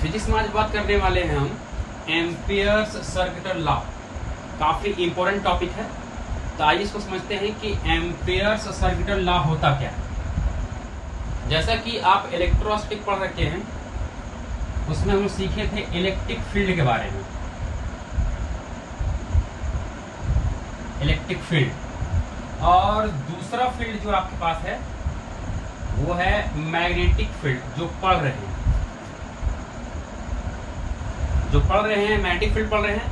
Physics में आज बात करने वाले हैं हम एम्पियर्स सर्किटल लॉ। काफी इंपॉर्टेंट टॉपिक है, तो आइए इसको समझते हैं कि एम्पियर्स सर्किटल लॉ होता क्या है। जैसा कि आप इलेक्ट्रोस्टैटिक पढ़ रखे हैं, उसमें हम सीखे थे इलेक्ट्रिक फील्ड के बारे में। इलेक्ट्रिक फील्ड और दूसरा फील्ड जो आपके पास है वो है मैग्नेटिक फील्ड, जो पढ़ रहे हैं मैग्नेटिक फील्ड पढ़ रहे हैं।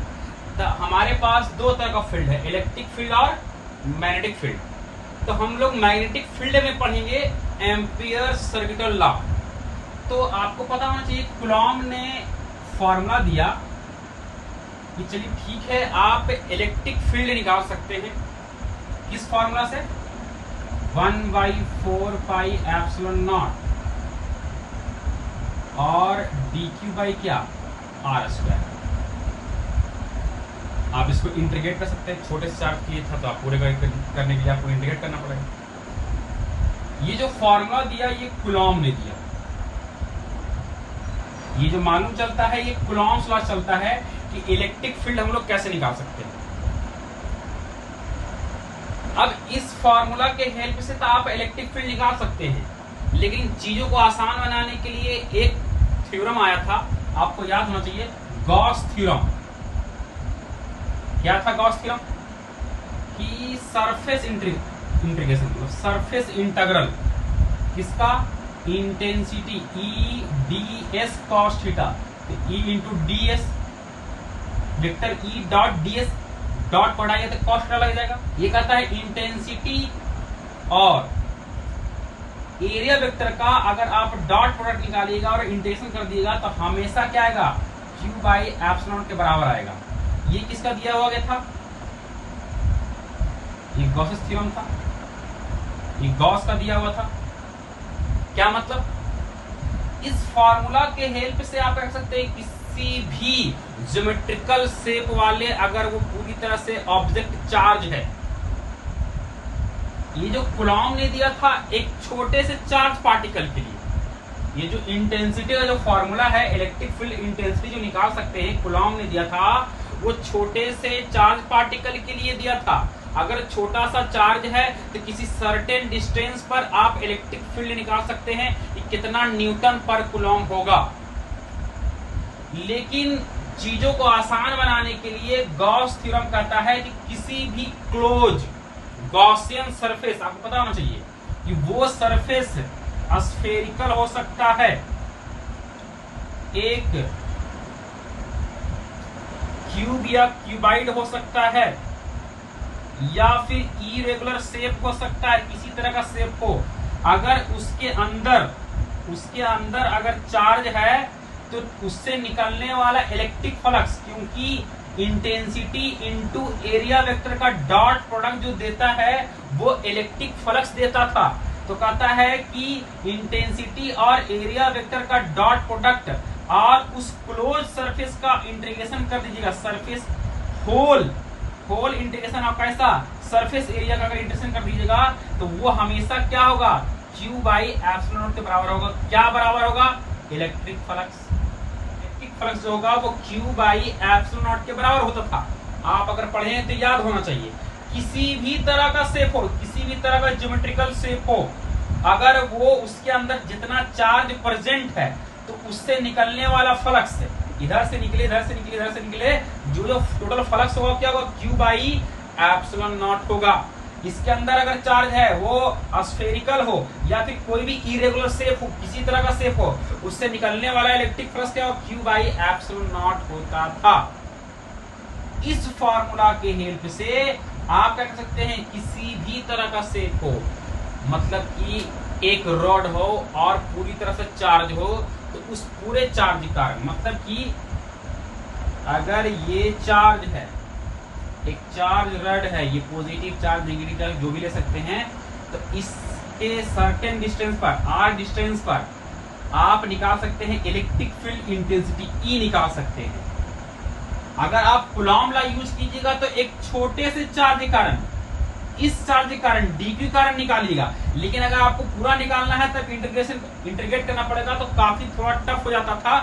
तो हमारे पास दो तरह का फील्ड है, इलेक्ट्रिक फील्ड और मैग्नेटिक फील्ड। तो हम लोग मैग्नेटिक फील्ड में पढ़ेंगे एम्पियर्स सर्किटल लॉ। तो आपको पता होना चाहिए, कूलॉम ने फॉर्मूला दिया कि चलिए ठीक है, आप इलेक्ट्रिक फील्ड निकाल सकते हैं किस फॉर्मूला से, 1/4 पाई एप्सिलॉन नॉट और dq बाई क्या r²। आप इसको इंटीग्रेट कर सकते हैं, छोटे से चार्ज किए था तो आप पूरे करने के लिए आपको इंटीग्रेट करना पड़ेगा। ये जो फॉर्मूला दिया ये कूलॉम ने दिया। ये जो मालूम चलता है ये कूलॉम्स लॉ चलता है कि इलेक्ट्रिक फील्ड हम लोग कैसे निकाल सकते हैं। अब इस फॉर्मूला के हेल्प से तो आप इलेक्ट्रिक फील्ड निकाल सकते हैं, लेकिन चीजों को आसान बनाने के लिए एक थ्योरम आया था, आपको याद होना चाहिए, गॉस थ्योरम। क्या था गॉस थ्योरम? कि सरफेस इंटीग्रेशन, मतलब सरफेस इंटीग्रल किसका, intensity E ds cos theta, E into ds vector E dot ds dot पढ़ाइए तो cos थीटा लग जाएगा। ये कहता है इंटेंसिटी और एरिया वेक्टर का अगर आप डॉट प्रोडक्ट निकालिएगा और इंटीग्रेशन कर दिएगा तो हमेशा क्या आएगा, q बाई एप्सिलॉन के बराबर आएगा। ये किसका दिया हुआ गया था, ये गॉस थ्योरम था, ये गॉस का दिया हुआ था। क्या मतलब, इस फॉर्मूला के हेल्प से आप कह सकते हैं किसी भी ज्योमेट्रिकल शेप वाले, अगर वो पूरी तरह से ऑब्जेक्ट चार्ज है, ये जो कूलॉम ने दिया था एक छोटे से चार्ज पार्टिकल के लिए, ये जो इंटेंसिटी का जो फॉर्मूला है इलेक्ट्रिक फील्ड इंटेंसिटी जो निकाल सकते हैं, कूलॉम ने दिया था वो छोटे से चार्ज पार्टिकल के लिए दिया था। अगर छोटा सा चार्ज है तो किसी सर्टेन डिस्टेंस पर आप इलेक्ट्रिक फील्ड निकाल सकते हैं कि कितना न्यूटन पर कूलॉम होगा। लेकिन चीजों को आसान बनाने के लिए गॉस थ्योरम कहता है कि किसी भी क्लोज गॉसियन सरफेस, आपको पता होना चाहिए कि वो सरफेस स्फेरिकल हो सकता है, एक क्यूब या क्यूबाइड हो सकता है, या फिर इरेगुलर शेप हो सकता है, किसी तरह का शेप हो। अगर उसके अंदर अगर चार्ज है तो उससे निकलने वाला इलेक्ट्रिक फ्लक्स, क्योंकि इंटेंसिटी इंटू एरिया वेक्टर का डॉट प्रोडक्ट जो देता है वो इलेक्ट्रिक फ्लक्स देता था। तो कहता है कि इंटेंसिटी और एरिया वेक्टर का डॉट प्रोडक्ट और उस क्लोज सरफेस का इंटीग्रेशन कर दीजिएगा, सरफेस होल इंटीग्रेशन आप कैसा, सरफेस एरिया का अगर इंटीग्रेशन कर दीजिएगा तो वो हमेशा क्या होगा, q बाई एप्सिलॉन नॉट के बराबर होगा। क्या बराबर होगा, इलेक्ट्रिक फ्लक्स। इलेक्ट्रिक फ्लक्स जो होगा वो q बाई एप्सिलॉन नॉट के बराबर होता था। आप अगर पढ़े तो याद होना चाहिए, किसी भी तरह का शेप हो, किसी भी तरह का ज्योमेट्रिकल शेप हो, अगर वो उसके अंदर जितना चार्ज प्रेजेंट है तो उससे निकलने वाला फ्लक्स, इधर से निकले इधर से निकले इधर से निकले, जो टोटल फ्लक्स होगा क्या होगा, q बाई एप्सिलॉन नॉट होगा। इसके अंदर अगर चार्ज है वो स्फेरिकल हो या फिर कोई भी इरेगुलर शेप हो, किसी तरह का शेप हो, उससे निकलने वाला इलेक्ट्रिक फ्लक्स क्या हो, q बाई एप्सिलॉन नॉट होता था। इस फॉर्मूला के हेल्प से आप क्या कर सकते हैं, किसी भी तरह का शेप हो, मतलब कि एक रॉड हो और पूरी तरह से चार्ज हो, तो उस पूरे चार्ज का, मतलब कि अगर ये चार्ज है, एक चार्ज रॉड है, ये पॉजिटिव चार्ज नेगेटिव चार्ज जो भी ले सकते हैं, तो इसके सर्टेन डिस्टेंस पर, r डिस्टेंस पर आप निकाल सकते हैं इलेक्ट्रिक फील्ड इंटेंसिटी E निकाल सकते हैं। अगर आप कूलॉम लॉ यूज कीजिएगा तो एक छोटे से चार्ज के कारण, इस चार्ज के कारण dq कारण निकालिएगा, लेकिन अगर आपको पूरा निकालना है तब इंटीग्रेट करना पड़ेगा, तो काफी थोड़ा टफ हो जाता था।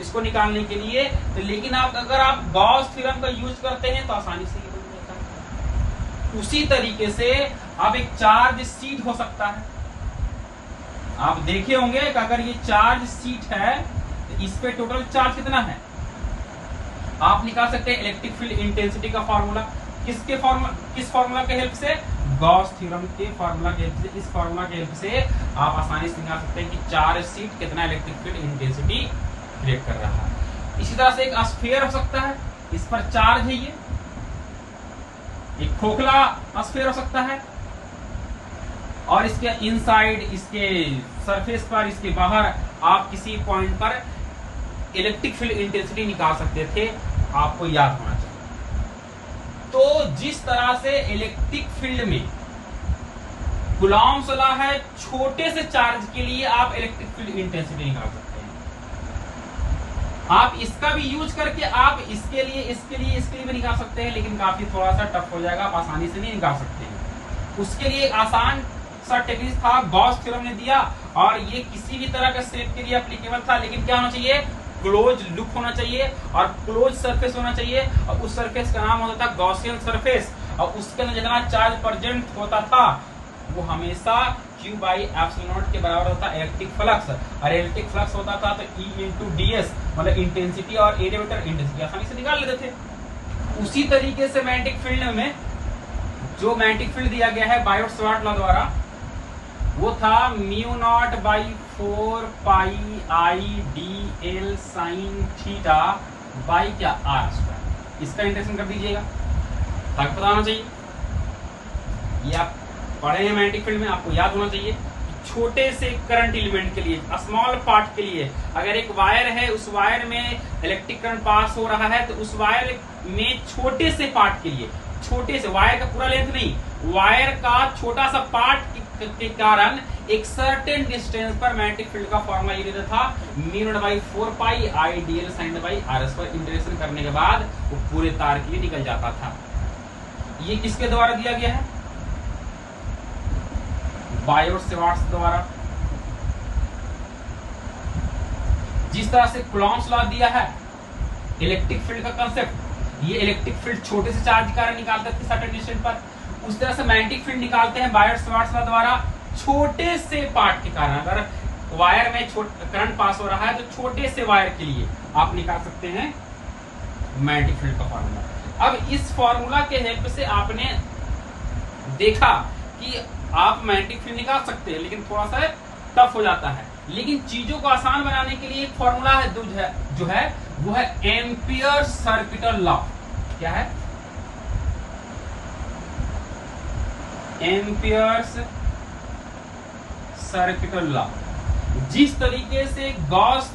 इसको निकालने के लिए। तो लेकिन अगर आप गॉस थ्योरम का यूज करते हैं तो आसानी से ये बन जाता है। उसी तरीके से अब एक चार्ज शीट हो सकता है। आप देखे होंगे कि अगर ये चार्ज शीट है तो इस पे टोटल चार्ज कितना है। आप निकाल सकते हैं इलेक्ट्रिक फील्ड इंटेंसिटी का फॉर्मूला। किस फॉर्मूला के हेल्प से? गॉस थ्योरम के फॉर्मूला के हेल्प से। इस फॉर्मूला के हेल्प से आप आसानी से निकाल सकते हैं कि चार्ज शीट कितना इलेक्ट्रिक फील्ड इंटेंसिटी क्रिएट कर रहा है। इसी तरह से एक स्फीयर हो सकता है, इस पर चार्ज है ये। एक खोखला स्फीयर हो सकता है और इसके इनसाइड, इसके सरफेस पर, इसके बाहर आप किसी पॉइंट पर इलेक्ट्रिक फील्ड इंटेंसिटी निकाल सकते थे। आपको याद होना चाहिए। तो जिस तरह से इलेक्ट्रिक फील्ड में कूलॉम्स लॉ है, छोटे से चार्ज के लिए आप इलेक्ट्रिक फील्ड इंटेंसिटी निकाल सकते हैं। आप इसका भी यूज करके आप इसके लिए भी निकाल सकते हैं, लेकिन काफी थोड़ा सा टफ हो जाएगा, आप आसानी से नहीं निकाल सकते हैं। उसके लिए एक आसान सा टेक्निक था, गॉस थ्योरम ने दिया, और ये किसी भी तरह का शेप के लिए एप्लीकेबल था। लेकिन क्या होना चाहिए? क्लोज लूप होना चाहिए और क्लोज सरफेस होना चाहिए, और उस सरफेस का नाम होता था गॉसियन सरफेस, और उसके अंदर जितना चार्ज प्रेजेंट होता था वो हमेशा Q बाई एप्सिलॉन नॉट के बराबर होता है इलेक्ट्रिक फ्लक्स। और इलेक्ट्रिक फ्लक्स होता था तो E इंटू ds, मतलब इंटेंसिटी और एरिया वेक्टर इंटेंसिटी आसानी से निकाल लेते थे। उसी तरीके से मैग्नेटिक फील्ड में जो मैग्नेटिक फील्ड दिया गया है बायोट-सावर्ट लॉ द्वारा, वो था mu naught by 4 pi I D L sine theta by क्या आर स्क्वायर। इसका इंटेग्रेशन कर दीजिएगा ताकि पता होना चाहिए। ये आप पढ़े हैं मैग्नेटिक फील्ड में, आपको याद होना चाहिए कि छोटे से करंट एलिमेंट के लिए, स्मॉल पार्ट के लिए, अगर एक वायर है, उस वायर में इलेक्ट्रिक करंट पास हो रहा है, तो उस वायर में छोटे से पार्ट के लिए, छोटे से, वायर का पूरा लेंथ नहीं, वायर का छोटा सा पार्ट के कारण एक सर्टेन डिस्टेंस पर मैग्नेटिक फील्ड का फॉर्मूला ये देता था mu naught by 4 pi I D L sine by R square. Integration करने के बाद वो पूरे तार के लिए निकल जाता था। ये किसके द्वारा दिया गया है? बायोट-सावर्ट द्वारा। जिस तरह से कूलॉम्स लॉ दिया है इलेक्ट्रिक फील्ड का कांसेप्ट, ये इलेक्ट्रिक फील्ड छोटे से चार्ज के कारण निकालते थे सर्टेन डिस्टेंस पर, उस तरह से मैग्नेटिक फील्ड निकालते हैं बायोट-सावर्ट लॉ द्वारा छोटे से पार्ट के कारण। अगर वायर में करंट पास हो रहा है तो छोटे से वायर के लिए आप निकाल सकते हैं मैग्नेटिक फील्ड का फॉर्मूला। अब इस फॉर्मूला के हेल्प से आपने देखा कि आप मैग्नेटिक फील्ड निकाल सकते हैं, लेकिन थोड़ा सा टफ हो जाता है। लेकिन चीजों को आसान बनाने के लिए एक फॉर्मूला है जो है वो है एम्पियर सर्किटल लॉ। क्या है? Amperes circuital law. जिस तरीके से गॉस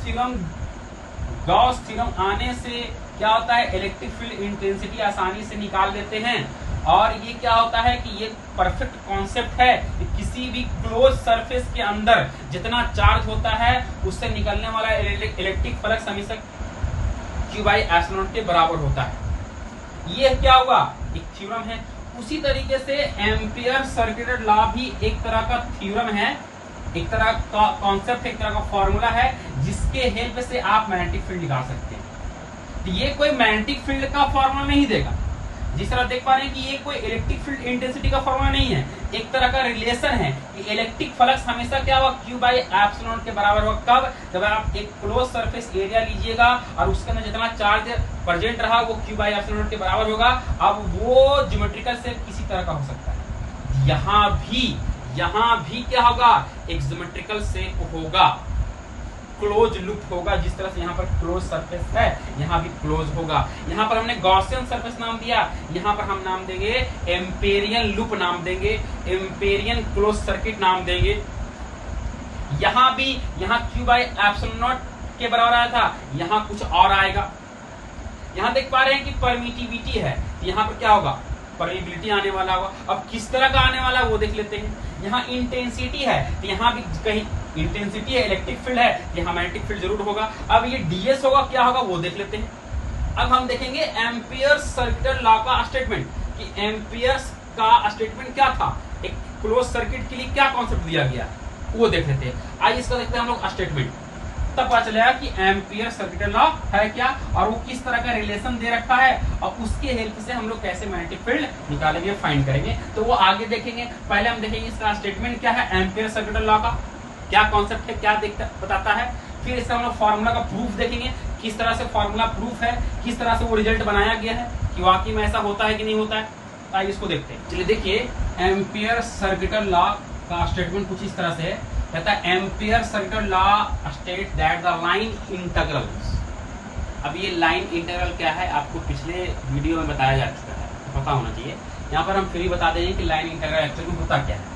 थ्योरम आने से क्या होता है, इलेक्ट्रिक फील्ड इंटेंसिटी आसानी से निकाल लेते हैं। और ये क्या होता है कि ये परफेक्ट कॉन्सेप्ट है कि किसी भी क्लोज सरफेस के अंदर जितना चार्ज होता है उससे निकलने वाला इलेक्ट्रिक फ्लक्स हमेशा Q बाई एप्सिलॉन नॉट के बराबर होता है। ये क्या हुआ? एक थ्योरम है। उसी तरीके से एम्पियर सर्किटल लॉ भी एक तरह का थ्योरम है, एक तरह का कॉन्सेप्ट, एक तरह का फॉर्मूला है जिसके हेल्प से आप मैग्नेटिक फील्ड निकाल सकते हैं। तो ये कोई मैग्नेटिक फील्ड का फॉर्मूला नहीं देगा। जिस तरह देख पा रहे हैं कि ये कोई इलेक्ट्रिक फील्ड इंटेंसिटी का फॉर्मूला नहीं है, एक तरह का रिलेशन है कि इलेक्ट्रिक फ्लक्स हमेशा क्या हुआ? Q बाई एप्सिलॉन के बराबर होगा। कब? जब आप एक क्लोज सरफेस एरिया लीजिएगा और उसके अंदर जितना चार्ज प्रेजेंट रहा वो Q बाई एप्सिलॉन के बराबर होगा। अब वो ज्योमेट्रिकल शेप किसी तरह का हो सकता है। यहाँ भी क्या होगा? एक ज्योमेट्रिकल शेप होगा, क्लोज लूप होगा। जिस तरह से यहाँ पर क्लोज सरफेस है, यहाँ भी क्लोज होगा। यहाँ पर हमने गॉसियन सरफेस नाम दिया, यहाँ पर हम नाम देंगे एम्पेरियन लूप नाम देंगे, एम्पेरियन क्लोज सर्किट नाम देंगे। यहाँ भी Q बाई एप्सिलॉन नॉट के बराबर आया था, यहाँ कुछ और आएगा। यहाँ देख पा रहे हैं कि परमिटिविटी है, यहाँ पर क्या होगा? परमिबिलिटी आने वाला होगा। अब किस तरह का आने वाला वो देख लेते हैं। यहाँ इंटेंसिटी है तो यहाँ भी कहीं इंटेंसिटी है, इलेक्ट्रिक फील्ड है, यहाँ मैग्नेटिक फील्ड जरूर होगा। अब ये ds होगा, क्या होगा वो देख लेते हैं। अब हम देखेंगे एम्पियर सर्किटल लॉ का स्टेटमेंट कि एम्पियर्स का स्टेटमेंट क्या था, एक क्लोज सर्किट के लिए क्या कॉन्सेप्ट दिया गया वो देख लेते हैं। आइए इसका देखते हैं हम लोग स्टेटमेंट। तब पता चलेगा कि एम्पियर सर्किट लॉ है क्या और वो किस तरह का रिलेशन दे रखा है और उसके हेल्प से हम लोग कैसे मैग्नेटिक फील्ड निकालेंगे, फाइंड करेंगे। तो वो आगे देखेंगे। पहले हम देखेंगे इसका स्टेटमेंट क्या है, एम्पियर सर्किट लॉ का क्या कॉन्सेप्ट है, क्या बताता है। फिर इसका हम लोग फॉर्मूला का प्रूफ देखेंगे, किस तरह से फॉर्मूला प्रूफ है, किस तरह से वो रिजल्ट बनाया गया है कि वाकई में ऐसा होता है कि नहीं होता है। आइए इसको देखते हैं। चलिए देखिए, एम्पियर सर्किट लॉ का स्टेटमेंट कुछ इस तरह से है, कहता है ampere circuit law state that the line integral. अब ये लाइन इंटीग्रल क्या है आपको पिछले वीडियो में बताया जा चुका है, तो पता होना चाहिए। यहाँ पर हम फिर बता देंगे कि लाइन इंटीग्रल एक्चुअली में होता क्या है।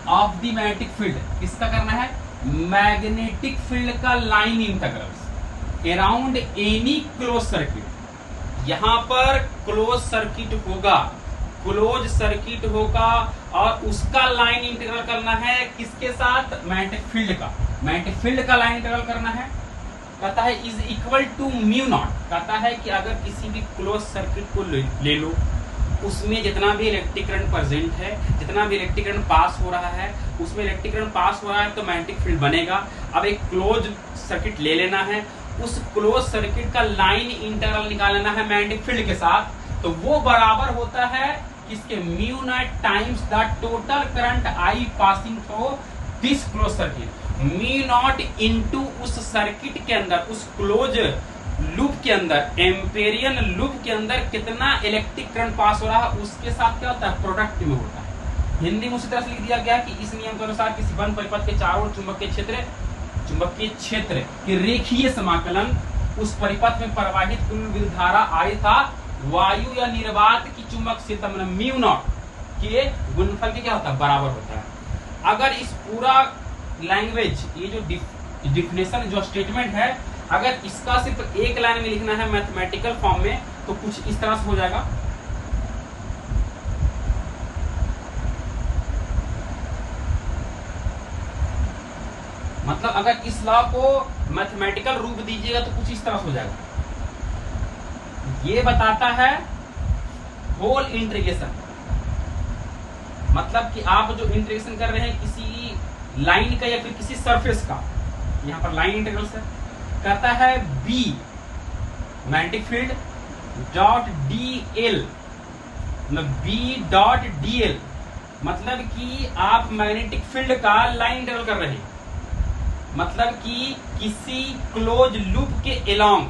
ऑफ द मैग्नेटिक फील्ड किसका करना है, मैग्नेटिक फील्ड का line integral around any close circuit. यहाँ पर क्लोज सर्किट होगा, क्लोज सर्किट होगा और उसका लाइन इंटीग्रल करना है किसके साथ, मैग्नेटिक फील्ड का। मैग्नेटिक फील्ड का लाइन इंटीग्रल करना है, कहता है is equal to mu naught. कहता है कि अगर किसी भी क्लोज सर्किट को ले लो, उसमें जितना भी इलेक्ट्रिक करंट प्रेजेंट है, जितना भी इलेक्ट्रिक करंट पास हो रहा है, उसमें इलेक्ट्रिक करंट पास हो रहा है तो मैग्नेटिक फील्ड बनेगा। अब एक क्लोज सर्किट ले लेना है, उस क्लोज सर्किट का लाइन इंटीग्रल निकाल लेना है मैग्नेटिक फील्ड के साथ, तो वो बराबर होता है किसके, mu naught times the total current I passing through this close circuit. Mu naught into उस सर्किट के अंदर, उस क्लोज लूप के अंदर, एम्पेरियन लूप के अंदर कितना इलेक्ट्रिक करंट पास हो रहा है उसके साथ क्या होता है, प्रोडक्ट में होता है। हिंदी में उसी तरह से लिख दिया गया कि इस नियम के अनुसार किसी बंद परिपथ के चारों ओर चुंबकीय क्षेत्र के रेखीय समाकलन उस परिपथ में प्रवाहित कुल विद्युत धारा आई था वायु या निर्वात की चुंबक से म्यू नॉट के गुणनफल के क्या होता है, बराबर होता है। अगर इस पूरा लैंग्वेज, ये जो डिफिनेशन जो स्टेटमेंट है, अगर इसका सिर्फ एक लाइन में लिखना है मैथमेटिकल फॉर्म में तो कुछ इस तरह से हो जाएगा। मतलब अगर इस लॉ को मैथमेटिकल रूप दीजिएगा तो कुछ इस तरह से हो जाएगा। ये बताता है होल इंटीग्रेशन, मतलब कि आप जो इंटीग्रेशन कर रहे हैं किसी लाइन का या फिर किसी सरफेस का, यहां पर लाइन इंटीग्रल से कहता है B magnetic field dot D L, मतलब बी डॉट डी एल, मतलब कि आप मैग्नेटिक फील्ड का लाइन इंटीग्रल कर रहे हैं, मतलब कि किसी क्लोज लूप के अलोंग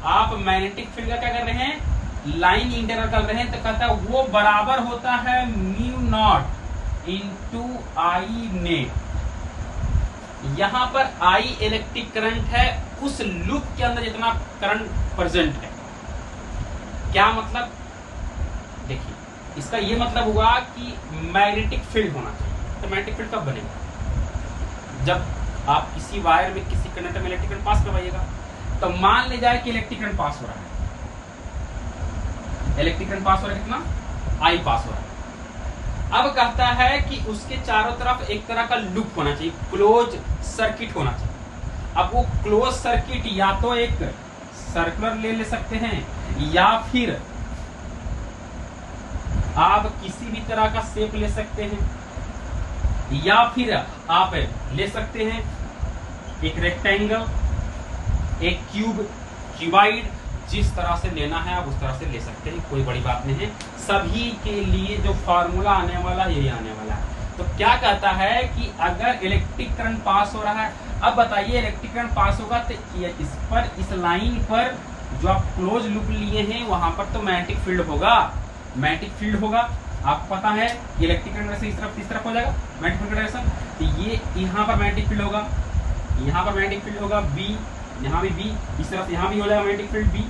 आप मैग्नेटिक फील्ड का क्या कर रहे हैं, लाइन इंटीग्रल कर रहे हैं। तो कहता है वो बराबर होता है mu not into I net. यहां पर आई इलेक्ट्रिक करंट है उस लूप के अंदर जितना करंट प्रेजेंट है। क्या मतलब, देखिए इसका ये मतलब हुआ कि मैग्नेटिक फील्ड होना चाहिए। तो मैग्नेटिक फील्ड कब बनेगा, जब आप किसी वायर में किसी कंडक्टर में इलेक्ट्रिक करंट पास करवाइएगा। तो मान ले जाए कि इलेक्ट्रिक करंट पास हो रहा है, इलेक्ट्रिक करंट पास हो रहा है, कितना, आई पास हो रहा है। अब कहता है कि उसके चारों तरफ एक तरह का लूप होना चाहिए, क्लोज सर्किट होना चाहिए। अब वो क्लोज सर्किट या तो एक सर्कुलर ले सकते हैं या फिर आप किसी भी तरह का शेप ले सकते हैं, या फिर आप ले सकते हैं एक रेक्टेंगल, एक क्यूब, क्यूबाइड, जिस तरह से लेना है आप उस तरह से ले सकते हैं, कोई बड़ी बात नहीं है। सभी के लिए जो फॉर्मूला आने वाला यही आने वाला है। तो क्या कहता है कि अगर इलेक्ट्रिक करंट पास हो रहा है, अब बताइए इलेक्ट्रिक करंट पास होगा तो इस पर, इस लाइन पर जो आप क्लोज लूप लिए हैं वहां पर तो मैग्नेटिक फील्ड होगा, मैग्नेटिक फील्ड होगा। आपको पता है इलेक्ट्रिक करंट इस तरफ हो जाएगा मैग्नेटिक फील्ड डायरेक्शन, तो ये यहाँ पर मैग्नेटिक फील्ड होगा, यहाँ पर मैग्नेटिक फील्ड होगा बी, यहाँ भी बी, इस तरफ यहाँ भी हो जाएगा मैग्नेटिक फील्ड बी।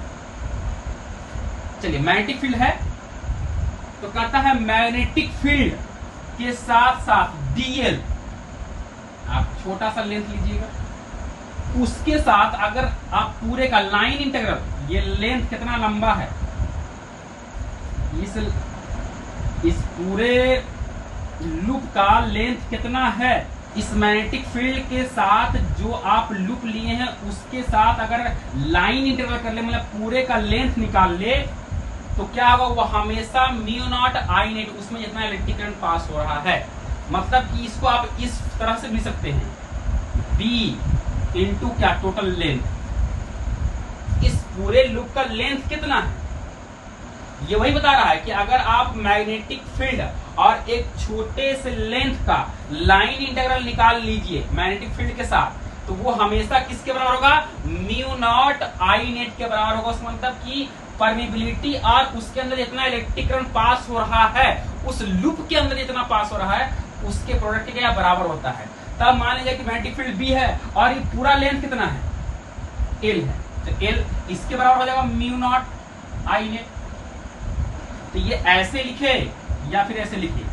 चलिए मैग्नेटिक फील्ड है तो कहता है मैग्नेटिक फील्ड के साथ साथ डीएल, आप छोटा सा लेंथ लीजिएगा, उसके साथ अगर आप पूरे का लाइन इंटीग्रल, ये लेंथ कितना लंबा है, इस पूरे लूप का लेंथ कितना है, इस मैग्नेटिक फील्ड के साथ जो आप लूप लिए हैं उसके साथ अगर लाइन इंटीग्रल कर ले, मतलब पूरे का लेंथ निकाल ले, तो क्या होगा, वो हमेशा म्यू नॉट आई नेट, उसमें जितना इलेक्ट्रिक करंट पास हो रहा है। मतलब कि इसको आप इस तरह से लिख सकते हैं, बी इंटू क्या, टोटल लेंथ। इस पूरे लूप का लेंथ कितना है, ये वही बता रहा है कि अगर आप मैग्नेटिक फील्ड और एक छोटे से लेंथ का लाइन इंटीग्रल निकाल लीजिए मैग्नेटिक फील्ड के साथ, तो वो हमेशा किसके बराबर होगा, म्यू नॉट आई नेट के बराबर होगा। उसका मतलब कि परमिबिलिटी और उसके अंदर जितना इलेक्ट्रिक करंट पास हो रहा है, उस लूप के अंदर जितना पास हो रहा है, उसके प्रोडक्ट के क्या बराबर होता है। तब मान लीजिए कि मैग्नेटिक फील्ड बी है और ये पूरा लेंथ कितना है, एल है, तो एल इसके बराबर हो जाएगा म्यू नॉट आई नेट। तो ये ऐसे लिखे या फिर ऐसे लिखे,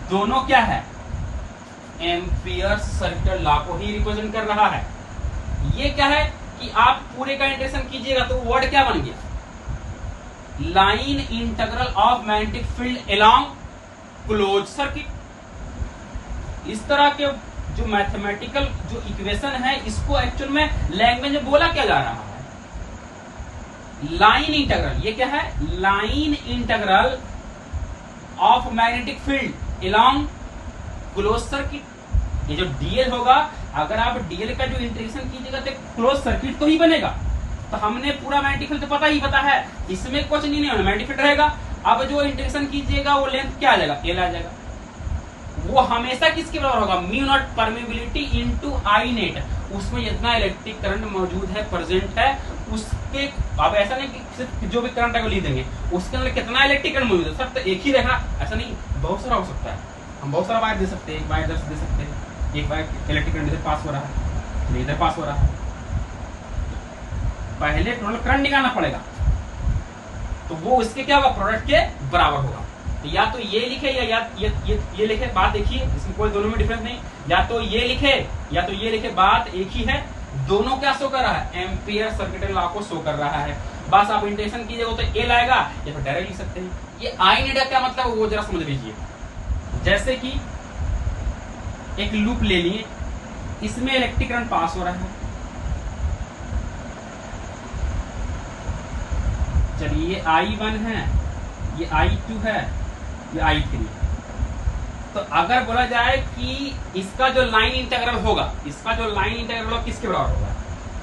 दोनों क्या है, एम्पियर सर्किट लॉ को ही रिप्रेजेंट कर रहा है। ये क्या है कि आप पूरे का इंटीग्रेशन कीजिएगा तो वर्ड क्या बन गया, line integral of magnetic field along close circuit. इस तरह के जो मैथमेटिकल जो इक्वेशन है, इसको एक्चुअल में लैंग्वेज में बोला क्या जा रहा है, लाइन इंटीग्रल। ये क्या है, line integral of magnetic field along close circuit. ये जो डीएल होगा, अगर आप डीएल का जो इंटीग्रेशन कीजिएगा तो क्लोज सर्किट तो ही बनेगा। तो हमने पूरा मैग्नेटिक फील्ड तो पता है, इसमें कुछ नहीं होना, मैग्नेटिक फील्ड रहेगा। अब जो इंटीग्रेशन कीजिएगा वो लेंथ क्या आ जाएगा, एल आ जाएगा। वो हमेशा किसके बराबर होगा, mu naught permeability into I net. उसमें जितना इलेक्ट्रिक करंट मौजूद है, प्रेजेंट है, उसके, अब ऐसा नहीं कि सिर्फ जो भी करंट है वो लिख देंगे, उसके अंदर कितना इलेक्ट्रिक करंट मौजूद है, सब तो एक ही रहेगा, ऐसा नहीं, बहुत सारा हो सकता है। हम बहुत सारा वायर दे सकते हैं, एक वायर इधर से दे सकते हैं, एक वायर इलेक्ट्रिक करंट इधर पास हो रहा है, इधर पास हो रहा है। पहले टोटल करंट निकालना पड़ेगा, तो वो इसके क्या होगा, प्रोडक्ट के बराबर होगा। तो या तो ये लिखे या ये लिखे, बात एक ही है, इसमें कोई दोनों में डिफरेंस नहीं। या तो ये लिखे या तो ये लिखे, बात एक ही है। दोनों क्या शो कर रहा है, एम्पियर सर्किट लॉ को शो कर रहा है। बस आप इंटीग्रेशन कीजिएगा तो एल आएगा, या फिर डायरेक्ट लिख सकते हैं। ये आई नेट का क्या मतलब है वो जरा समझ लीजिए। जैसे कि एक लूप ले लिए, इसमें इलेक्ट्रिक करंट पास हो रहा है, चलिए ये I1 है, ये I2 है, ये I3। तो अगर बोला जाए कि इसका जो लाइन इंटीग्रल होगा, इसका जो लाइन इंटीग्रल होगा किसके बराबर होगा,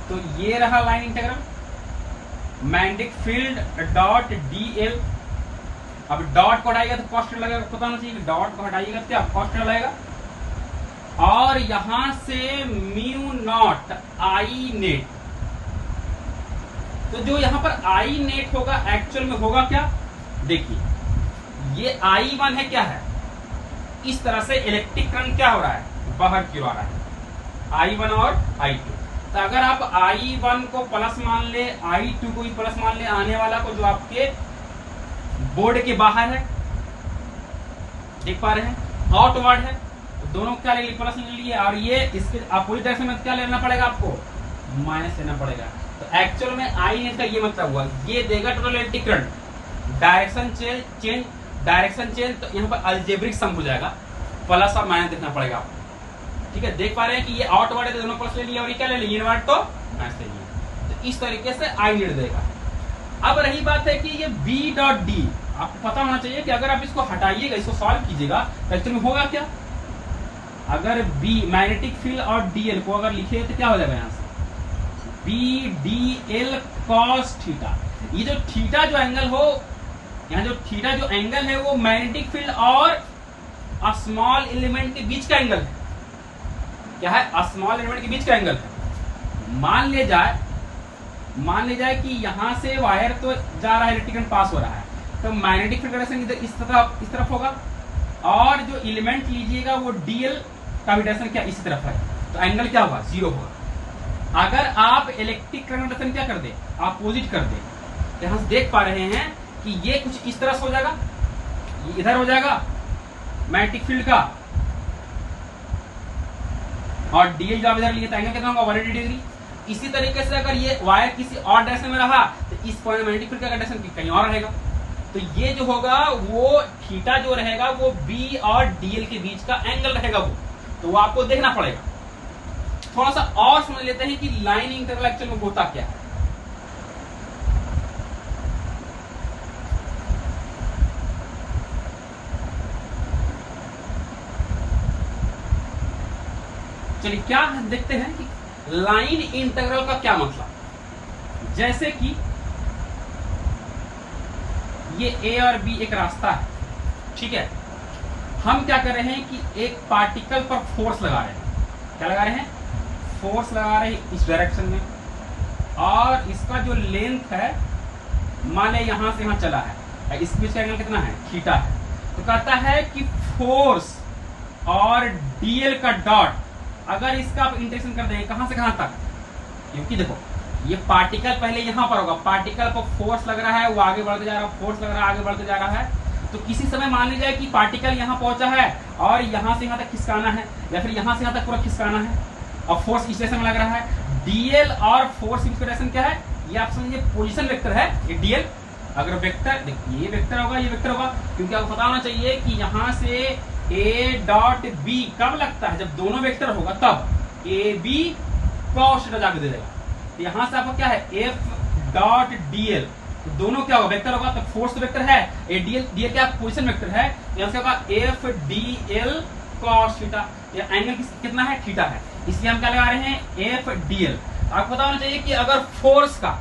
तो ये रहा line integral magnetic field dot DL. अब डॉट को हटाइएगा तो कॉस्ट लगेगा, पता होना चाहिए, डॉट को हटाइएगा क्या कॉस्ट लगेगा। और यहां से म्यू नॉट आई नेट, तो जो यहां पर आई नेट होगा एक्चुअल में होगा क्या, देखिए ये I1 है, क्या है, इस तरह से इलेक्ट्रिक करंट क्या हो रहा है, बाहर की ओर आ रहा है, I1 और I2। तो अगर आप I1 को प्लस मान ले, I2 को भी प्लस मान ले, आने वाला को जो आपके बोर्ड के बाहर है, देख पा रहे हैं, आउटवर्ड है, तो दोनों क्या ले लिए, प्लस ले लिए। और ये इसके अपोजिट डायरेक्शन में क्या लेना पड़ेगा आपको, माइनस लेना पड़ेगा। तो एक्चुअल में आई नेट का ये मतलब हुआ, ये देगा total electric current, direction change, direction change, तो यहाँ पर अलजेब्रिक सम हो जाएगा, प्लस और माइनस देखना पड़ेगा आपको। ठीक है, देख पा रहे हैं कि ये आउटवर्ड है तो दोनों प्लस ले लिया, और ये क्या ले लिया, इनवर्ड तो माइनस ले लिया। तो इस तरीके से आई नेट देगा। अब रही बात है कि ये बी डॉट डी, आपको पता होना चाहिए कि अगर आप इसको हटाइएगा, इसको सॉल्व कीजिएगा तो एक्चुअल में होगा क्या, अगर बी मैग्नेटिक फील्ड और डीएल को अगर लिखे तो क्या हो जाएगा, यहाँ से B D L cos theta. ये जो थीटा जो एंगल हो, यहाँ जो थीटा जो एंगल है वो मैग्नेटिक फील्ड और स्मॉल एलिमेंट के बीच का एंगल है। क्या है, स्मॉल एलिमेंट के बीच का एंगल है। मान ले जाए कि यहां से वायर तो जा रहा है, इलेक्ट्रिक करंट पास हो रहा है, तो मैग्नेटिक फील्ड डायरेक्शन इधर इस तरफ होगा, और जो एलिमेंट लीजिएगा वो डीएल का भी डायरेक्शन क्या इसी तरफ है, तो एंगल क्या होगा, जीरो होगा। अगर आप इलेक्ट्रिक करंट डायरेक्शन क्या कर दे, अपोजिट कर दे, यहां से देख पा रहे हैं कि ये कुछ इस तरह से हो जाएगा, ये इधर हो जाएगा मैग्नेटिक फील्ड का, और डीएल जब इधर लिए तो एंगल कितना होगा, 180 डिग्री। इसी तरीके से अगर ये वायर किसी और डायरेक्शन में रहा तो इस पॉइंट मैग्नेटिक फील्ड का डायरेक्शन कहीं और रहेगा। तो ये जो होगा वो थीटा जो रहेगा वो बी और डीएल के बीच का एंगल रहेगा, वो तो आपको देखना पड़ेगा। थोड़ा सा और समझ लेते हैं कि लाइन इंटीग्रल एक्चुअल में होता क्या है। चलिए क्या देखते हैं कि लाइन इंटीग्रल का क्या मतलब, जैसे कि ये ए और बी एक रास्ता है, ठीक है। हम क्या कर रहे हैं कि एक पार्टिकल पर फोर्स लगा रहे हैं, क्या लगा रहे हैं, फोर्स लगा रहे हैं इस डायरेक्शन में, और इसका जो लेंथ है मान ले यहां से यहां चला है, इस बीच का एंगल कितना है, थीटा है। तो कहता है कि फोर्स और डीएल का डॉट अगर इसका आप इंटरेक्शन कर देंगे कहां से कहां तक, क्योंकि देखो ये पार्टिकल पहले यहां पर होगा, पार्टिकल को फोर्स लग रहा है, वो आगे बढ़ते जा रहा है, फोर्स लग रहा है आगे बढ़ते जा रहा है। तो किसी समय मान लीजिए कि पार्टिकल यहां पहुंचा है और यहां से यहां तक खिसकाना है, या फिर यहां से यहां तक पूरा खिसकाना है, और फोर्स इस डायरेक्शन में लग रहा है। डीएल और फोर्स की डायरेक्शन क्या है, ये आप समझिए पोजीशन वेक्टर है ये डीएल। अगर वेक्टर देखिए ये वेक्टर होगा, ये वेक्टर होगा, क्योंकि आपको पता होना चाहिए कि यहां से ए डॉट बी कब लगता है, जब दोनों वेक्टर होगा तब ए बी कॉस थीटा जाके दे देगा। तो यहां से आपको क्या है, एफ डॉट डीएल, तो दोनों क्या होगा, वेक्टर होगा, तो फोर्स तो वेक्टर है, ए डीएल, डीएल क्या पोजीशन वेक्टर है, यहां से होगा एफ डीएल कॉस थीटा, ये एंगल कितना है, थीटा है, इसलिए हम क्या लगा रहे हैं, एफ डीएल। आपको पता होना चाहिए कि अगर फोर्स का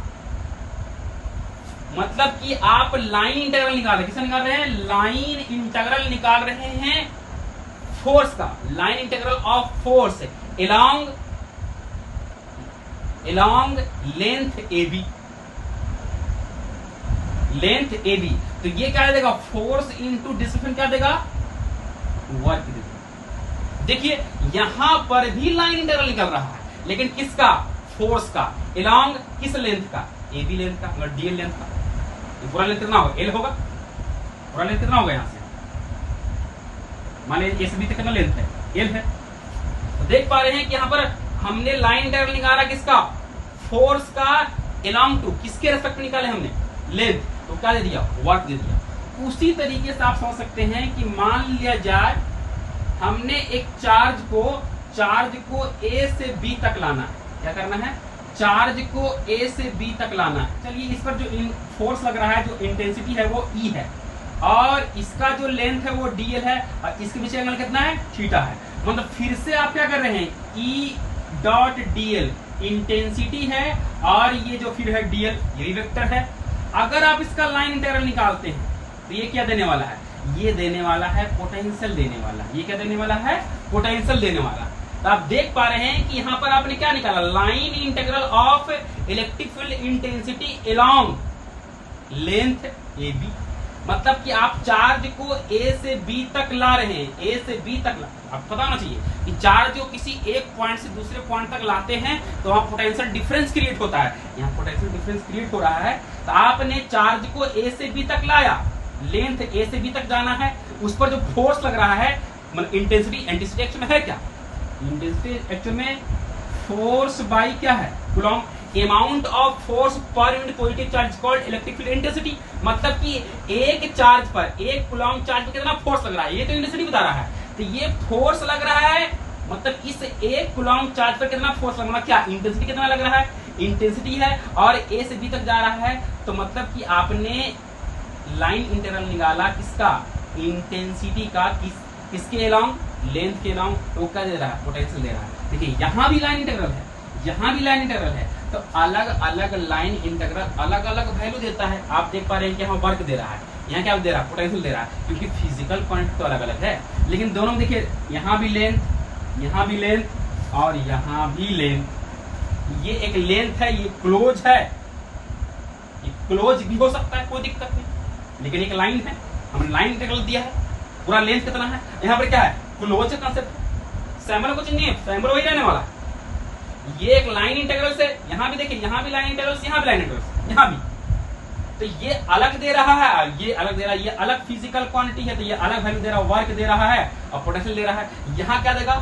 मतलब कि आप लाइन इंटीग्रल निकाल रहे हैं, किसका निकाल रहे हैं, लाइन इंटीग्रल निकाल रहे हैं फोर्स का, line integral of force along length AB, length AB। तो ये क्या देगा, फोर्स इंटू डिस्प्लेसमेंट क्या देगा, वर्क देगा। देखिए यहां पर भी लाइन इंटीग्रल निकल रहा है, लेकिन किसका, फोर्स का, along किस लेंथ का, AB लेंथ का, मतलब DL लेंथ का। तो पूरा लेंथ कितना होगा, L होगा, पूरा लेंथ कितना होगा, यहां से मान लीजिए A से B तक कितना लेंथ है, L है। तो देख पा रहे हैं कि यहां पर हमने लाइन इंटीग्रल निकाला किसका, फोर्स का, along टू किसके रेस्पेक्ट में निकाले हमने, लेंथ, तो क्या दे दिया, वर्क दे दिया। उसी तरीके से आप समझ सकते हैं कि मान लिया जाए हमने एक चार्ज को A से B तक लाना है, क्या करना है, चार्ज को A से B तक लाना है। चलिए इस पर जो फोर्स लग रहा है, जो इंटेंसिटी है वो E है, और इसका जो लेंथ है वो DL है, और इसके पीछे एंगल कितना है, थीटा है। मतलब फिर से आप क्या कर रहे हैं, E डॉट DL इंटेंसिटी है, और ये जो फिर है DL ये वेक्टर है। अगर आप इसका लाइन इंटीग्रल निकालते हैं तो ये क्या देने वाला है, ये देने वाला है पोटेंशियल देने वाला, ये क्या देने वाला है, पोटेंशियल देने वाला। तो आप देख पा रहे हैं कि यहां पर आपने क्या निकाला, line integral of electric field intensity along length AB। मतलब कि आप चार्ज को A से B तक ला रहे हैं, A से B तक आपको पता होना चाहिए कि चार्ज को किसी एक पॉइंट से दूसरे पॉइंट तक लाते हैं तो वहां पोटेंशियल डिफरेंस क्रिएट होता है, यहाँ पोटेंशियल डिफरेंस क्रिएट हो रहा है। तो आपने चार्ज को A से B तक लाया, लेंथ A से B तक जाना है, उस पर जो फोर्स लग रहा है, मतलब इंटेंसिटी एक्चुअल में है क्या, इंटेंसिटी एक्चुअल में फोर्स बाई क्या है, Coulomb, amount of force per unit positive charge called electric field intensity. मतलब कि एक चार्ज पर, एक कूलॉम चार्ज पर कितना फोर्स लग रहा है, ये तो इंटेंसिटी बता रहा है। तो ये फोर्स लग रहा है, मतलब इस एक कूलॉम चार्ज पर कितना फोर्स लगना, क्या इंटेंसिटी कितना लग रहा है, इंटेंसिटी है, और A से B तक जा रहा है। तो मतलब कि आपने लाइन इंटीग्रल निकाला किसका, इंटेंसिटी का, किसके अलोंग, लेंथ के अलोंग, तो क्या दे रहा है, पोटेंशियल दे रहा है। देखिए यहां भी लाइन इंटीग्रल है, यहां भी लाइन इंटीग्रल है, तो अलग अलग लाइन इंटीग्रल अलग अलग वैल्यू देता है। आप देख पा रहे हैं कि यहाँ वर्क दे रहा है, यहाँ क्या दे रहा है, पोटेंशियल दे रहा है, क्योंकि फिजिकल क्वांटिटी तो अलग अलग है, लेकिन दोनों देखिए यहाँ भी लेंथ, यहाँ भी लेंथ, और यहाँ भी लेंथ। ये एक लेंथ है, ये क्लोज है, ये क्लोज भी हो सकता है, कोई दिक्कत नहीं, लेकिन एक लाइन है, हमने लाइन इंटीग्रल दिया है, पूरा लेंथ कितना है, यहाँ पर क्या है, क्लोज का कंसेप्ट, सैंपल कुछ नहीं है, सैंपल वही रहने वाला है। ये एक लाइन इंटीग्रल से, यहां भी देखिए, यहां भी लाइन इंटीग्रल, यहां भी लाइन इंटीग्रल, यहां भी, तो ये अलग दे रहा है, ये अलग दे रहा है, ये अलग फिजिकल क्वांटिटी है, तो ये अलग वैल्यू दे रहा है, वर्क दे रहा है और पोटेंशियल दे रहा है। यहां क्या देगा,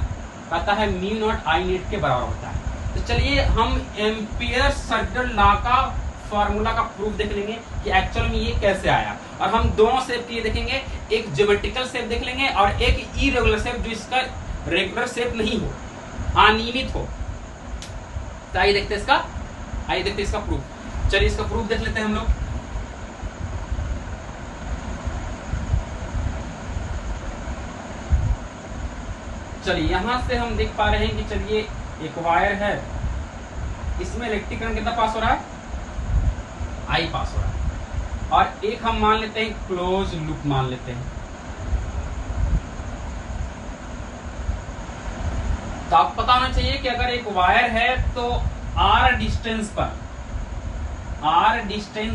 कहता है म्यू नॉट आई नेट के बराबर होता है। तो चलिए हम एम्पियर सर्कुलर लॉ का फॉर्मूला का प्रूफ देख लेंगे कि एक्चुअल में ये कैसे आया, और हम दोनों शेप ये देखेंगे, एक ज्योमेट्रिकल शेप देख लेंगे और एक इरेगुलर शेप जो इसका रेगुलर शेप नहीं हो, अनियमित हो। तो आइए देखते हैं इसका प्रूफ। चलिए इसका प्रूफ देख लेते हैं हम लोग। चलिए यहां से हम देख पा रहे हैं कि चलिए एक वायर है इसमें इलेक्ट्रिक करंट कितना पास हो रहा है, आई पास हो रहा है। और एक हम मान लेते हैं क्लोज लूप मान लेते हैं। तो आपको पता होना चाहिए कि अगर एक वायर है तो आर डिस्टेंस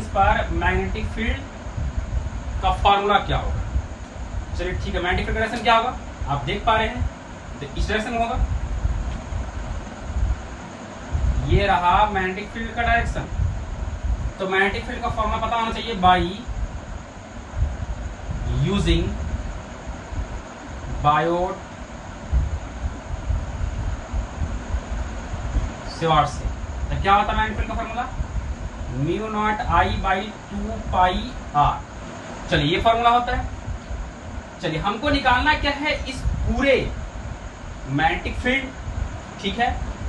पर मैग्नेटिक फील्ड का फॉर्मूला क्या होगा। चलिए ठीक है, मैग्नेटिक फील्ड का डायरेक्शन क्या होगा आप देख पा रहे हैं, तो इस डायरेक्शन में होगा। ये रहा मैग्नेटिक फील्ड का डायरेक्शन। तो मैग्नेटिक फील्ड का फॉर्मूला पता होना चाहिए बाई यूजिंग बायोट सेवार्ट से। तो क्या होता है मैग्नेटिक फील्ड का formula, mu naught I by 2 pi R. चलिए ये फॉर्मूला होता है। चलिए हमको निकालना क्या है इस पूरे मैग्नेटिक फील्ड, ठीक है।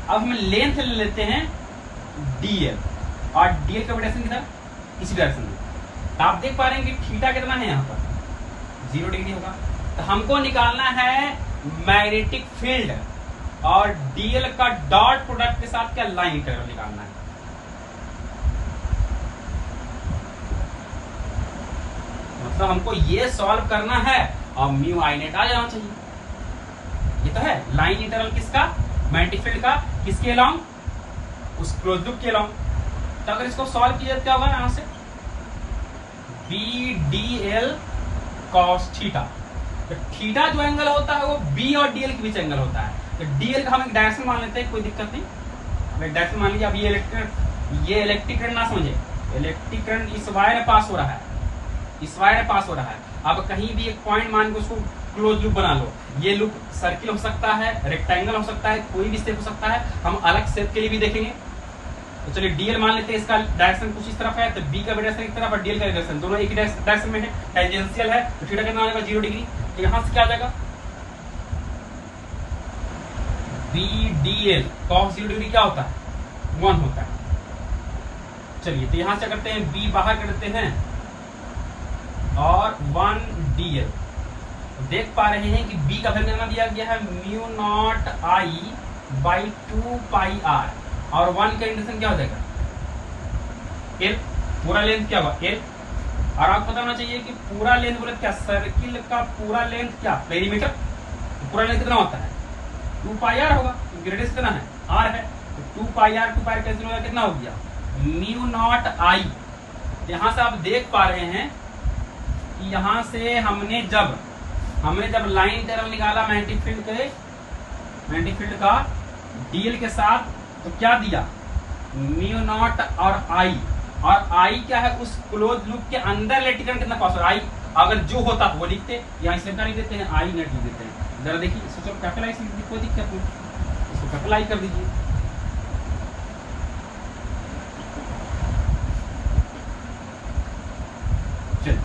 अब हम लेंथ ले लेते हैं डीएल, और डीएल का डायरेक्शन किधर, इसी डायरेक्शन में। तो आप देख पा रहे हैं कि थीटा कितना है यहाँ पर 0 डिग्री होगा। तो हमको निकालना है मैग्नेटिक फील्ड और डीएल का डॉट प्रोडक्ट के साथ क्या लाइन इंटीग्रल निकालना है। मतलब हमको ये सॉल्व करना है और म्यू आई नेट आ जाना चाहिए। ये तो है लाइन इंटीग्रल किसका, मैग्नेटिक फील्ड का, किसके अलोंग, उस क्लोज लूप के अलोंग। तो अगर इसको सॉल्व किया क्या होगा यहां से, B D L cos theta. तो थीटा जो एंगल होता है वो बी और डीएल के बीच एंगल होता है। तो डीएल का हम एक डायरेक्शन मान लेते हैं, कोई दिक्कत नहीं। अब एक डायरेक्शन मान लीजिए। अब ये इलेक्ट्रिक करंट ना समझे, इलेक्ट्रिक करंट इस वायर में पास हो रहा है, इस वायर में पास हो रहा है। अब कहीं भी एक पॉइंट मान के उसको क्लोज लूप बना लो। ये लूप सर्किल हो सकता है, रेक्टेंगल हो सकता है, कोई भी शेप हो सकता है। हम अलग शेप के लिए भी देखेंगे। तो चलिए डीएल मान लेते हैं, इसका डायरेक्शन कुछ इस तरफ है, तो बी का डायरेक्शन एक तरफ और डीएल का डायरेक्शन दोनों एक ही डायरेक्शन में है, टेंजेंशियल है। तो थीटा कितना आ जाएगा 0 डिग्री। तो यहाँ से क्या आ जाएगा, B D L cos 0 degree क्या होता है 1 होता है। चलिए तो यहाँ से करते हैं, बी बाहर करते हैं और 1 डीएल। देख पा रहे हैं कि b का वैल्यू कितना दिया गया है, mu naught I by 2 pi R, और 1 का इंटीग्रेशन क्या हो जाएगा l, पूरा लेंथ क्या होगा l। और आपको पता होना चाहिए कि पूरा लेंथ बोले क्या, सर्किल का पूरा लेंथ क्या, पेरीमीटर। तो पूरा लेंथ कितना होता है 2 पाई आर होगा, रेडियस कितना है r है। तो 2 पाई आर कैंसिल हो गया, कितना हो गया म्यू नॉट आई। यहाँ से आप देख पा रहे हैं कि यहाँ से हमने जब लाइन इंटीग्रल निकाला मैग्नेटिक फील्ड का डीएल के साथ, तो क्या दिया म्यू नॉट और आई क्या है, उस क्लोज लूप के अंदर इलेक्ट्रिक करंट कितना पास हो रहा है, आई अगर जो होता तो वो लिखते, यहाँ इसे लिख देते हैं, आई नेट लिख देते हैं। जरा देखिए इसको कैपिटलाइज लिख दीजिए, कोई दिक्कत नहीं, इसको कैपिटलाइज कर दीजिए। चलिए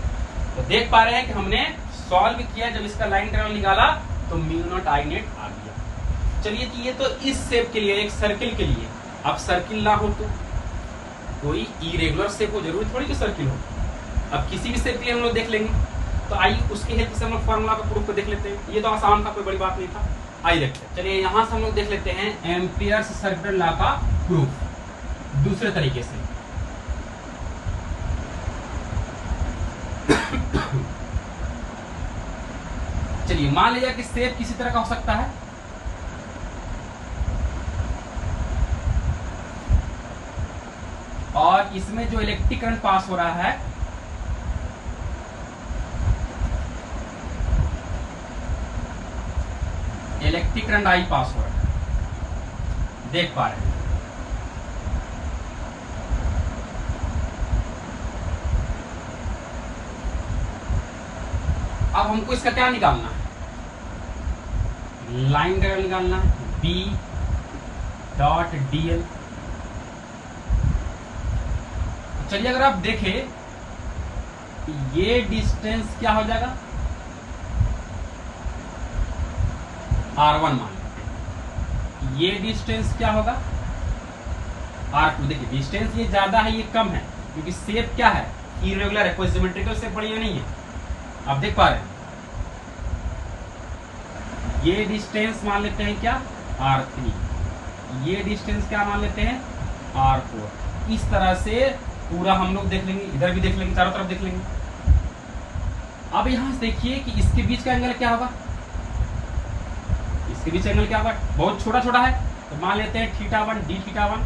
तो देख पा रहे हैं कि हमने सॉल्व किया, जब इसका लाइन इंटीग्रल निकाला तो म्यू नॉट आई नेट आ गया। चलिए ये तो इस शेप के लिए, एक सर्किल के लिए। अब सर्किल ना हो तो कोई इरेगुलर शेप हो, जरूरी थोड़ी कि सर्किल हो। अब किसी भी शेप के लिए हम लोग देख लेंगे। तो आइए उसके हेल्प से हम लोग फॉर्मूला का प्रूफ को देख लेते हैं। ये तो आसान था, कोई बड़ी बात नहीं था। आइए देखते हैं। चलिए यहाँ से हम लोग देख लेते हैं एम्पियर्स सर्किट लॉ का प्रूफ दूसरे तरीके से। चलिए मान लीजिए कि शेप किसी तरह का हो सकता है, और इसमें जो इलेक्ट्रिक करंट पास हो रहा है इलेक्ट्रिक करंट आई पास हो रहा है, देख पा रहे हैं। अब हमको इसका क्या निकालना है, लाइन इंटीग्रल निकालना है, बी डॉट डीएल। चलिए अगर आप देखें ये डिस्टेंस क्या हो जाएगा r1 मान लेते हैं। ये डिस्टेंस क्या होगा r2। देखिए डिस्टेंस ये ज्यादा है, ये कम है, क्योंकि शेप क्या है इरेगुलर है, कोई सिमेट्रिकल शेप बढ़िया नहीं है। आप देख पा रहे हैं ये डिस्टेंस मान लेते हैं क्या r3, ये डिस्टेंस क्या मान लेते हैं R4। इस तरह से पूरा हम लोग देख लेंगे, इधर भी देख लेंगे, चारों तरफ देख लेंगे। अब यहां से देखिए कि इसके बीच का एंगल क्या होगा, इसके बीच एंगल क्या होगा, बहुत छोटा छोटा है, तो मान लेते हैं θ1 d θ1,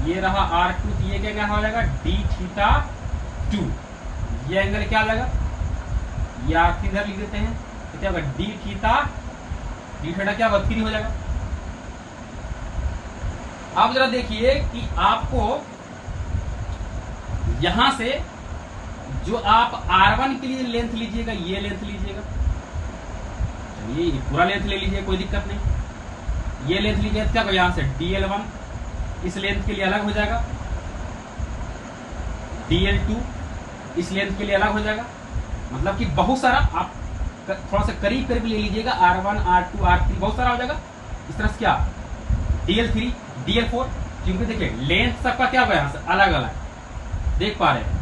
ये रहा R2, तो ये क्या एंगल हो जाएगा d θ2, ये एंगल क्या आ जाएगा, ये R3 इधर लिख देते हैं, तो क्या होगा d θ क्या होगा 3 हो जाएगा। अब जरा देखिए कि आपको यहां से जो आप R1 के लिए लेंथ लीजिएगा, ये लेंथ लीजिएगा, चलिए ये पूरा लेंथ ले लीजिए, कोई दिक्कत नहीं, ये लेंथ लीजिए, क्या यहां से dl1 इस लेंथ के लिए अलग हो जाएगा, dl2 इस लेंथ के लिए अलग हो जाएगा, मतलब कि बहुत सारा आप थोड़ा सा करीब करीब ले लीजिएगा, R1 R2 R3 बहुत सारा हो जाएगा। इस तरह से क्या dl3 dl4, क्योंकि देखिए लेंथ सबका क्या होगा यहां से अलग अलग, देख पा रहे हैं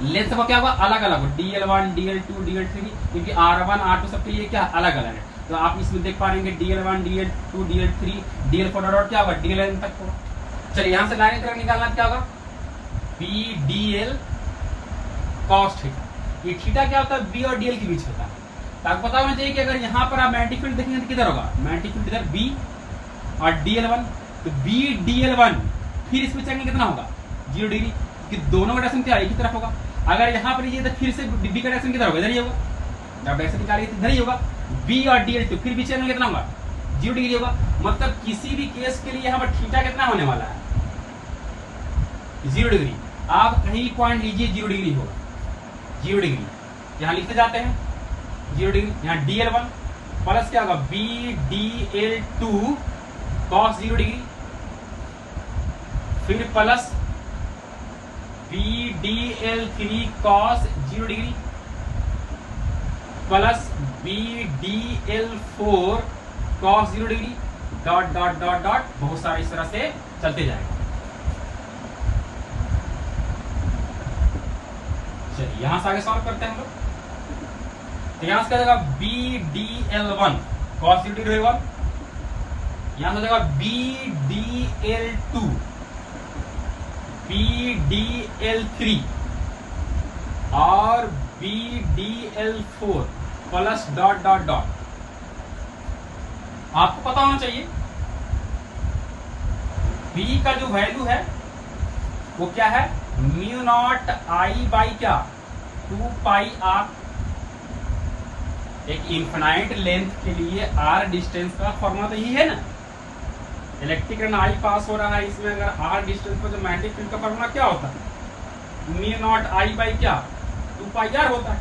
लेंथ सबका क्या होगा अलग अलग, dl1 dl2 dl3, क्योंकि R1 R2 सबके लिए क्या अलग अलग है। तो आप इसमें देख पा रहे हैं dl1 dl2 dl3 dl4 dot क्या होगा dln तक होगा। चलिए यहां से लाइन तरह निकालना क्या होगा, b dl cos थीटा, ये थीटा क्या होता है b और dl के बीच होता है। तो आपको पता होना चाहिए कि अगर यहाँ पर आप मैग्नेटिक फील्ड देखेंगे तो किधर होगा, मैग्नेटिक फील्ड इधर b और dl1, तो b dl1 फिर इसमें चेंगे कितना होगा 0 डिग्री, कि दोनों का डायरेक्शन क्या एक ही तरफ होगा। अगर यहाँ पर ये तो फिर से b का डायरेक्शन किधर होगा, इधर ही होगा, जब डायरेक्शन निकालिए तो इधर ही होगा, b और dl2 फिर भी चेंगे कितना होगा 0 डिग्री होगा। मतलब किसी भी केस के लिए यहाँ पर थीटा कितना होने वाला है 0 डिग्री। आप कहीं पॉइंट लीजिए 0 डिग्री होगा, 0 डिग्री यहाँ लिखते जाते हैं 0 डिग्री, यहाँ dl1 प्लस क्या होगा b dl2 cos 0 डिग्री, फिर plus b dl3 cos 0 degree, plus b dl4 cos 0 degree, dot dot dot dot बहुत सारा इस तरह से चलते जाएगा। चलिए यहां से आगे सॉल्व करते हैं हम लोग। तो यहां से क्या जाएगा b dl1 cos 0 डिग्री होगा, यहां से जाएगा b dl2 b dl3 और b dl4 plus dot dot dot. आपको पता होना चाहिए b का जो वैल्यू है वो क्या है म्यू नॉट आई बाई क्या 2 पाई आर। एक इन्फिनाइट लेंथ के लिए आर डिस्टेंस का फॉर्मूला तो यही है ना, इलेक्ट्रिक करंट आई पास हो रहा है, इसमें अगर आर डिस्टेंस पर जो मैग्नेटिक फील्ड का फॉर्मूला क्या होता है म्यू नॉट आई बाई क्या 2 पाई आर होता है।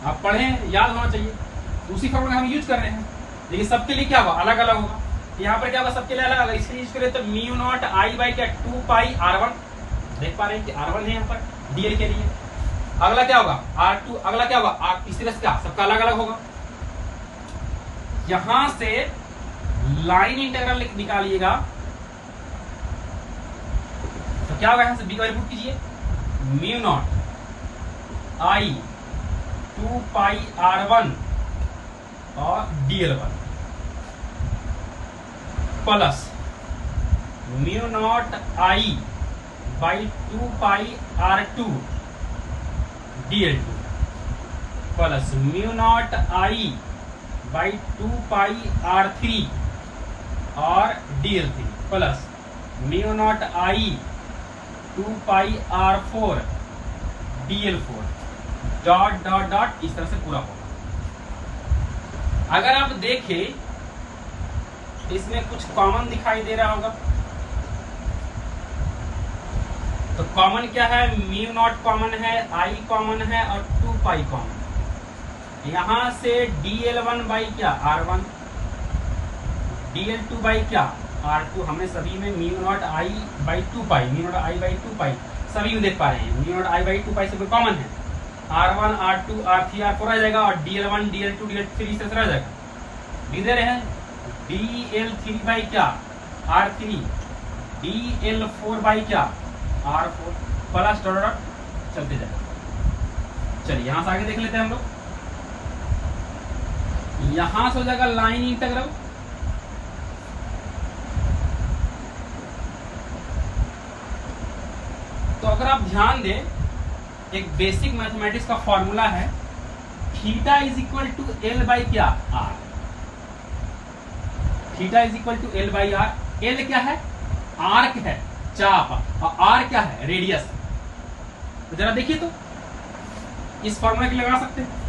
आप पढ़ें, याद होना चाहिए, उसी फॉर्मूला हम यूज कर रहे हैं, लेकिन सबके लिए क्या होगा अलग अलग होगा। यहाँ पर क्या होगा सबके लिए अलग अलग, इसलिए यूज करें तो म्यू नॉट आई बाई क्या 2 पाई R1, देख पा रहे हैं कि R1 है यहाँ पर dl के लिए। अगला क्या होगा R2, अगला क्या होगा R, इस तरह से क्या सबका अलग अलग होगा। यहां से लाइन इंटीग्रल निकालिएगा तो क्या होगा, यहां से b का वैल्यू पुट कीजिए म्यू नॉट आई 2 पाई R1 और dl1 plus mu naught I by 2 pi R2 dl2 plus mu naught I by 2 pi R3 और dl3 प्लस म्यू नॉट आई 2 पाई R4 dl4 dot dot dot इस तरह से पूरा होगा। अगर आप देखें इसमें कुछ कॉमन दिखाई दे रहा होगा, तो कॉमन क्या है म्यू नॉट कॉमन है, आई कॉमन है और 2 पाई कॉमन। यहां से dl1 बाई क्या R1, dl2 बाई क्या R2, हमें सभी में mu naught I by 2 pi, mu naught I by 2 पाई सभी में देख पा रहे हैं, म्यू नॉट आई बाई 2 पाई सभी कॉमन है। R1 R2 R3 R4 रह जाएगा और dl1 dl2 dl3 इस तरह से रह जाएगा। दे रहे हैं dl3 बाई क्या R3, dl4 बाई क्या R4 प्लस डॉट डॉट चलते जाएगा। चलिए यहां से आगे देख लेते हैं हम लोग। यहां से हो जाएगा लाइन इंटीग्रल तो अगर आप ध्यान दें, एक बेसिक मैथमेटिक्स का फॉर्मूला है, theta is equal to L by क्या, R. Theta is equal to L by R. L क्या है, आर्क है, चाप, और आर क्या है, रेडियस। तो जरा देखिए तो इस फॉर्मूला की लगा सकते हैं।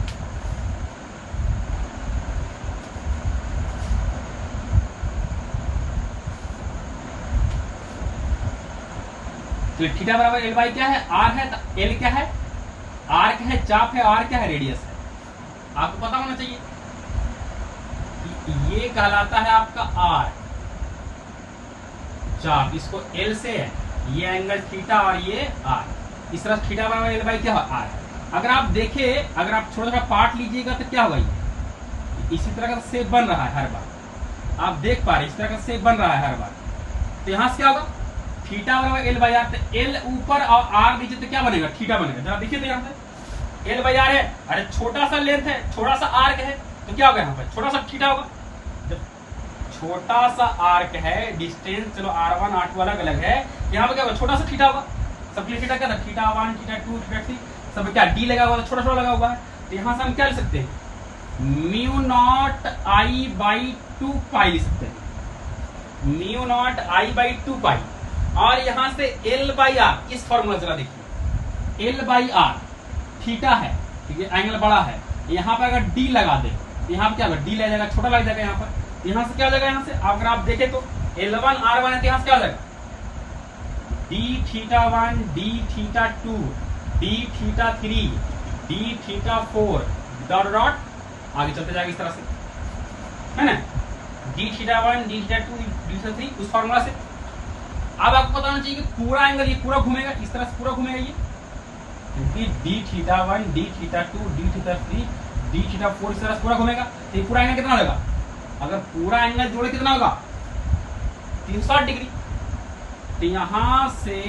तो थीटा बराबर एल बाई क्या है, आर है, तो एल क्या है, आर्क है, चाप है, आर क्या है, रेडियस है। आपको पता होना चाहिए ये कहलाता है आपका आर, चाप, इसको एल से है, ये एंगल थीटा और ये आर। इस तरह थीटा बराबर एल बाई क्या है, आर। अगर आप देखें, अगर आप छोटा छोटा पार्ट लीजिएगा तो क्या होगा, ये इसी तरह का शेप बन रहा है हर बार, आप देख पा रहे इस तरह का शेप बन रहा है हर बार। तो यहां से क्या होगा, थीटा बराबर एल बाई आर, तो एल ऊपर और आर नीचे, तो क्या बनेगा, थीटा बनेगा। जरा देखिए तो यहाँ से एल बाई आर है, अरे छोटा सा लेंथ है, छोटा सा आर्क है, तो क्या होगा यहाँ पर, छोटा सा थीटा होगा। जब छोटा सा आर्क है, डिस्टेंस चलो R1 R2 अलग अलग है, यहाँ पर क्या होगा, छोटा सा थीटा होगा। सब थीटा क्या था, थीटा 1 थीटा 2 थीटा 3, सब क्या डी लगा हुआ है, छोटा छोटा लगा हुआ है। तो यहाँ से हम क्या लिख सकते हैं, म्यू नॉट आई बाई 2 पाई लिख सकते हैं, mu naught I by 2 pi. और यहां से एल बाई आर, इस फॉर्मूला जरा देखिए, एल बाई आर थीटा है, ठीक है, एंगल बड़ा है, यहाँ पर अगर डी लगा दे, यहाँ पर क्या होगा, डी लग जाएगा, छोटा लग जाएगा यहाँ पर। यहाँ से क्या हो जाएगा, यहाँ से अगर आप देखें तो L1 R1 है, तो यहाँ से क्या हो जाएगा, D theta 1 D theta 2 D theta 3 D theta 4 dot dot आगे चलते जाएगा इस तरह से, है ना, D theta 1 D theta 2 D theta 3, उस फॉर्मूला से। अब आपको पता होना चाहिए कि पूरा एंगल ये पूरा घूमेगा, इस तरह से पूरा घूमेगा ये, क्योंकि D theta 1 D theta 2 D theta 3 D theta 4 इस तरह से पूरा घूमेगा। तो ये पूरा एंगल कितना होगा, अगर पूरा एंगल जोड़े कितना होगा, 360 डिग्री। तो यहां से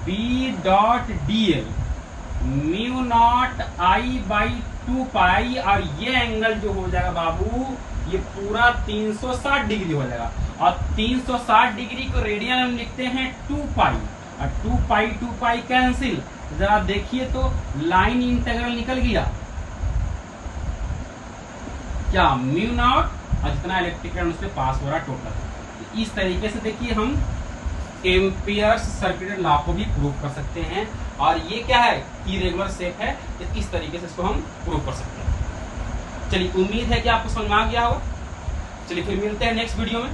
B dot D L mu naught I by 2 pi, और ये एंगल जो हो जाएगा बाबू, ये पूरा 360 डिग्री हो जाएगा। और 360 डिग्री को रेडियन में लिखते हैं 2 पाई, और 2 पाई कैंसिल। जरा देखिए तो लाइन इंटीग्रल निकल गया क्या, म्यू नॉट और जितना इलेक्ट्रिक करंट उससे पास हो रहा टोटल। इस तरीके से देखिए हम एम्पियर्स सर्कुलर लॉ को भी प्रूव कर सकते हैं। और ये क्या है, इरेगुलर शेप है, इस तरीके से इसको हम प्रूव कर सकते हैं। चलिए, उम्मीद है कि आपको समझ में आ गया होगा। चलिए फिर मिलते हैं नेक्स्ट वीडियो में।